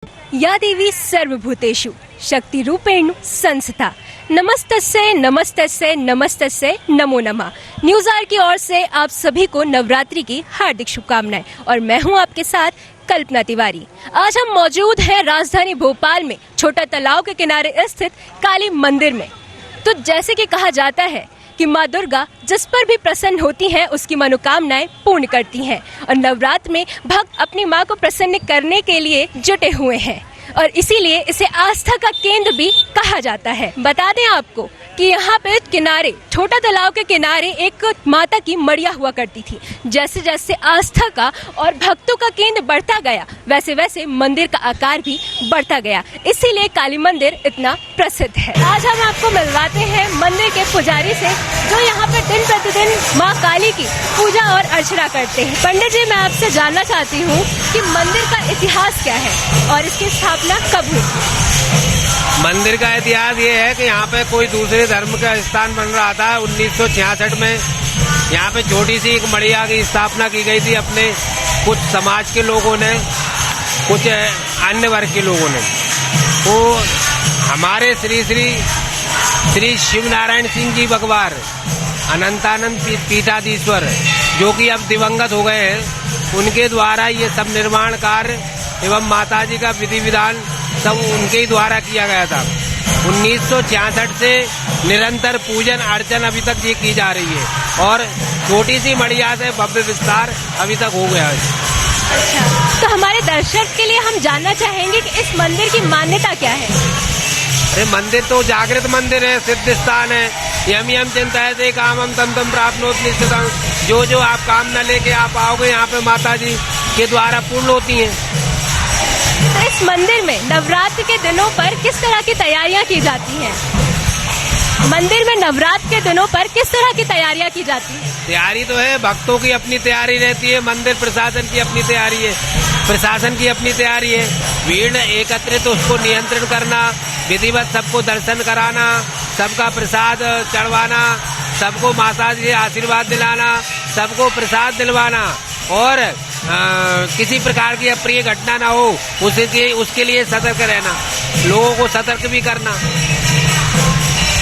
या देवी सर्वभूतेषु शक्ति रूपेण संस्था। नमस्तस्यै नमस्तस्यै नमस्तस्यै नमो नमः। न्यूज आवर की ओर से आप सभी को नवरात्रि की हार्दिक शुभकामनाएं और मैं हूं आपके साथ कल्पना तिवारी। आज हम मौजूद हैं राजधानी भोपाल में छोटा तालाब के किनारे स्थित काली मंदिर में। तो जैसे कि कहा जाता है कि माँ दुर्गा जिस पर भी प्रसन्न होती हैं उसकी मनोकामनाएं पूर्ण करती हैं और नवरात्र में भक्त अपनी माँ को प्रसन्न करने के लिए जुटे हुए हैं और इसीलिए इसे आस्था का केंद्र भी कहा जाता है। बता दें आपको कि यहाँ पे किनारे छोटा तालाब के किनारे एक माता की मड़िया हुआ करती थी। जैसे जैसे आस्था का और भक्तों का केंद्र बढ़ता गया वैसे वैसे मंदिर का आकार भी बढ़ता गया, इसीलिए काली मंदिर इतना प्रसिद्ध है। आज हम आपको मिलवाते हैं मंदिर के पुजारी से जो यहाँ पे दिन प्रतिदिन माँ काली की पूजा और अर्चना करते हैं। पंडित जी, मैं आपसे जानना चाहती हूँ कि मंदिर का इतिहास क्या है और इसकी स्थापना कब हुई? मंदिर का इतिहास ये है कि यहाँ पे कोई दूसरे धर्म का स्थान बन रहा था। 1966 में यहाँ पे छोटी सी एक मड़िया की स्थापना की गई थी अपने कुछ समाज के लोगों ने, कुछ अन्य वर्ग के लोगों ने। तो हमारे श्री शिव नारायण सिंह जी भगवान अनंतानंद पीठाधीश्वर जो कि अब दिवंगत हो गए हैं, उनके द्वारा ये सब निर्माण कार्य एवं माताजी का विधि विधान सब उनके ही द्वारा किया गया था। 1966 से निरंतर पूजन अर्चन अभी तक ये की जा रही है और छोटी सी मड़िया से भव्य विस्तार अभी तक हो गया है। अच्छा, तो हमारे दर्शक के लिए हम जानना चाहेंगे कि इस मंदिर की मान्यता क्या है? अरे मंदिर तो जागृत मंदिर है, सिद्ध स्थान है। यम यम चिंतायते कामम तम तम प्राप्नोति निश्चितम्। जो आप कामना लेके आप आओगे यहाँ पे माता जी के द्वारा पूर्ण होती हैं। तो इस मंदिर में नवरात्र के दिनों पर किस तरह की तैयारियां की जाती हैं? मंदिर में नवरात्र के दिनों पर किस तरह की तैयारियां की जाती हैं? तैयारी तो है, भक्तों की अपनी तैयारी रहती है, मंदिर प्रशासन की अपनी तैयारी है, प्रशासन की अपनी तैयारी है। भीड़ एकत्रित उसको नियंत्रण करना, विधिवत सबको दर्शन कराना, सबका प्रसाद चढ़वाना, सबको माता जी से आशीर्वाद दिलाना, सबको प्रसाद दिलवाना और किसी प्रकार की अप्रिय घटना ना हो उसके लिए सतर्क रहना, लोगों को सतर्क भी करना।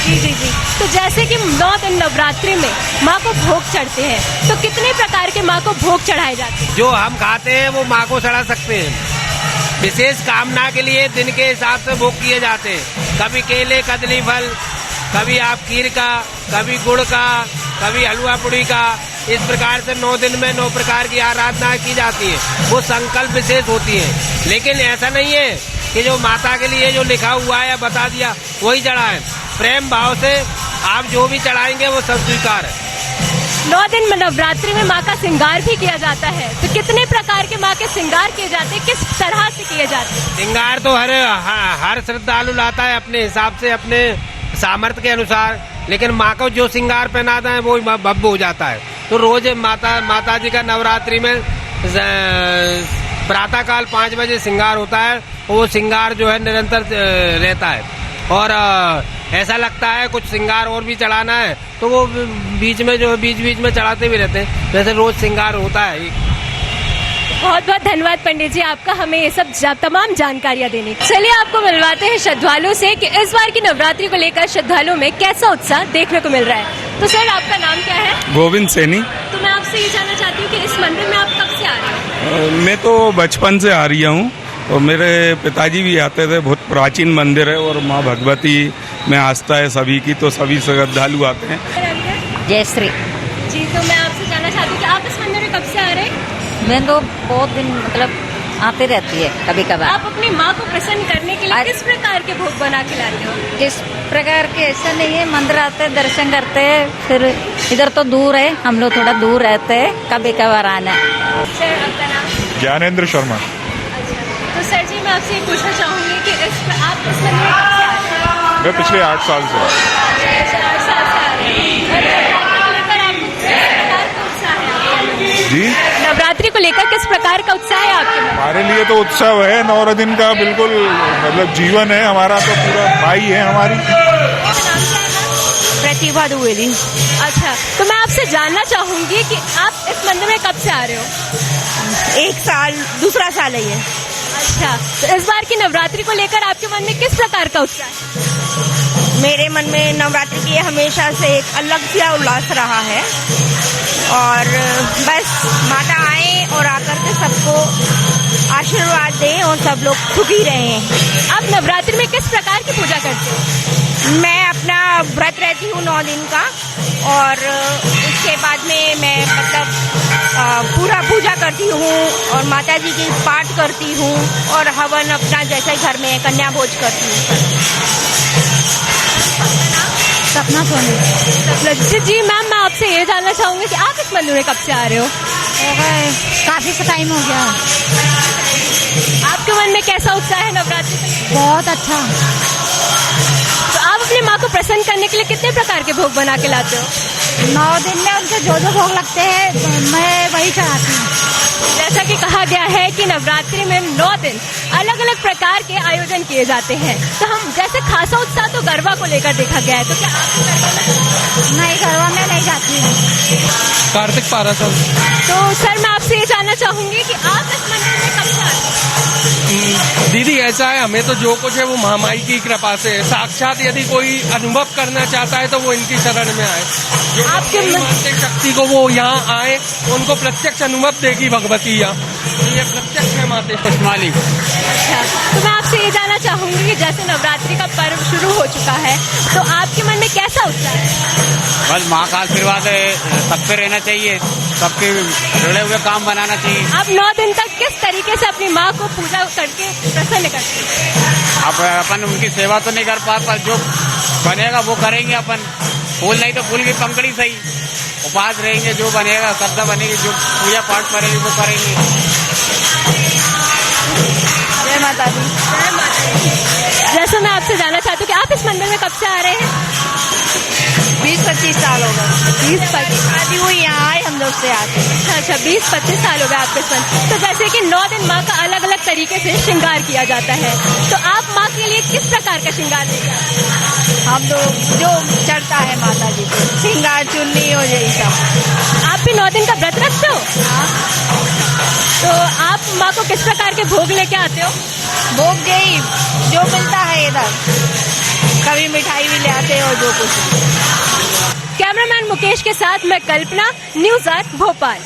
जी। तो जैसे कि 9 दिन नवरात्रि में माँ को भोग चढ़ते हैं, तो कितने प्रकार के माँ को भोग चढ़ाए जाते हैं? जो हम खाते हैं वो माँ को चढ़ा सकते हैं। विशेष कामना के लिए दिन के हिसाब से भोग किए जाते हैं। कभी केले कदली फल, कभी आप खीर का, कभी गुड़ का, कभी हलवा पूड़ी का। इस प्रकार से 9 दिन में 9 प्रकार की आराधना की जाती है। वो संकल्प विशेष होती है, लेकिन ऐसा नहीं है कि जो माता के लिए जो लिखा हुआ है या बता दिया वही चढ़ाएं। प्रेम भाव से आप जो भी चढ़ाएंगे वो सब स्वीकार है। 9 दिन में नवरात्रि में माँ का श्रृंगार भी किया जाता है, तो कितने प्रकार के माँ के श्रृंगार किए जाते हैं, किस तरह से किए जाते हैं? श्रृंगार तो हर श्रद्धालु लाता है अपने हिसाब से, अपने सामर्थ्य के अनुसार, लेकिन माँ को जो श्रृंगार पहनाता है वो भव्य हो जाता है। तो रोज माता जी का नवरात्रि में प्रातः काल 5 बजे श्रृंगार होता है। वो श्रृंगार जो है निरंतर रहता है और ऐसा लगता है कुछ श्रृंगार और भी चढ़ाना है तो वो बीच में चढ़ाते भी रहते हैं। वैसे रोज श्रृंगार होता है। बहुत बहुत धन्यवाद पंडित जी आपका, हमें ये सब तमाम जानकारियाँ देने। चलिए आपको मिलवाते हैं श्रद्धालुओं से कि इस बार की नवरात्रि को लेकर श्रद्धालुओं में कैसा उत्साह देखने को मिल रहा है। तो सर, आपका नाम क्या है? गोविंद सैनी। तो मैं आपसे ये जानना चाहती हूँ कि इस मंदिर में आप कब से आ रहे हैं? मैं तो बचपन से आ रही हूँ और मेरे पिताजी भी आते थे। बहुत प्राचीन मंदिर है और माँ भगवती में आस्था है सभी की, तो सभी श्रद्धालु आते हैं। जयश्री जी। तो मैं आपसे जानना चाहती हूँ कि आप इस मंदिर में कब से आ रहे हैं? मैं तो बहुत दिन आते रहती है कभी कभार। आप अपनी माँ को प्रसन्न करने के लिए किस प्रकार के भोग बना के लाते हो? किस प्रकार के ऐसा नहीं है, मंदिर आते हैं, दर्शन करते हैं, फिर इधर तो दूर है, हम लोग थोड़ा दूर रहते हैं, कभी कभार आना है। सर, आपका नाम? ज्ञानेंद्र शर्मा। अच्छा, तो सर जी मैं आपसे ये पूछना चाहूँगी कि आप इस मंदिर में कब से आ रहे हैं? मैं पिछले 8 साल से। 8 साल से आ रहे हैं। जी, नवरात्रि को लेकर किस प्रकार का उत्साह है आपके में? हमारे लिए तो उत्सव है, 9 दिन का बिल्कुल मतलब जीवन है हमारा, तो पूरा भाई है हमारी। प्रतिभा द्विवेदी। अच्छा, तो मैं आपसे जानना चाहूंगी कि आप इस मंदिर में कब से आ रहे हो? 1 साल, दूसरा साल है ये। अच्छा, तो इस बार की नवरात्रि को लेकर आपके मन में किस प्रकार का उत्साह है? मेरे मन में नवरात्रि की हमेशा से एक अलग सा उल्लास रहा है और बस माता आए और आकर के सबको आशीर्वाद दें और सब लोग सुखी रहें। आप नवरात्रि में किस प्रकार की पूजा करते हो? मैं अपना व्रत रहती हूँ 9 दिन का और उसके बाद में मैं मतलब पूरा पूजा करती हूँ और माता जी की पाठ करती हूँ और हवन अपना जैसे घर में कन्या भोज करती हूँ। सपना सोनी। जी मैम, मैं आपसे ये जानना चाहूंगी कि आप इस मंदिर में कब से आ रहे हो? काफी सा टाइम हो गया। आपके मन में कैसा उत्साह है नवरात्रि का? बहुत अच्छा। तो आप अपनी माँ को प्रसन्न करने के लिए कितने प्रकार के भोग बना के लाते हो? 9 दिन में उनके जो जो भोग लगते हैं मैं वही चढ़ाती हूँ। जैसा कि कहा गया है कि नवरात्रि में 9 दिन अलग अलग प्रकार के आयोजन किए जाते हैं, तो हम जैसे खासा उत्साह तो गरबा को लेकर देखा गया है, तो क्या आप नहीं, गरबा में नहीं जाती हूँ। कार्तिक पारासर। तो सर मैं आपसे ये जानना चाहूंगी कि आप इस मंदिर में कब से आते हैं? दीदी ऐसा है, हमें तो जो कुछ है वो महामाई की कृपा से है। साक्षात यदि कोई अनुभव करना चाहता है तो वो इनकी शरण में आए। जो आपके नहीं मानते शक्ति को वो यहाँ आए, उनको प्रत्यक्ष अनुभव देगी भगवती यहाँ। ये प्रत्यक्ष है माते पुष्माली। अच्छा, तो मैं आपसे ये जानना चाहूंगी कि जैसे नवरात्रि का पर्व शुरू हो चुका है, तो आपके मन में कैसा उत्साह है? बस माँ का आशीर्वाद है, सब पे रहना चाहिए, सबके जुड़े हुए काम बनाना चाहिए। आप 9 दिन तक किस तरीके से अपनी माँ को पूजा करके प्रसन्न करते हैं? अब अपन उनकी सेवा तो नहीं कर पा, पर जो बनेगा वो करेंगे अपन। फूल नहीं तो फूल की पंखड़ी सही, उपवास रहेंगे, जो बनेगा श्रद्धा बनेगी, जो पूजा पाठ करेंगे वो करेंगे। जय माता दी। जय माता दी। जैसा मैं आपसे जानना चाहती हूँ कि आप इस मंदिर में कब से आ रहे हैं? 20-25 साल हो गए। 20-25 शादी हुई यहाँ आए हम लोग से आते हैं। अच्छा, 20-25 साल हो गए आपके संग। तो जैसे कि 9 दिन माँ का अलग अलग तरीके से श्रृंगार किया जाता है, तो आप माँ के लिए किस प्रकार का श्रृंगार लेके आते हैं? हम लोग जो चढ़ता है माता जी को, श्रृंगार चुन्नी और यही सब। आप भी 9 दिन का व्रत रखते हो? तो आप माँ को किस प्रकार के भोग लेके आते हो? भोग यही जो मिलता है इधर, कभी मिठाई भी ले आते हैं और जो कुछ। कैमरामैन मुकेश के साथ मैं कल्पना, न्यूज़ 8 भोपाल।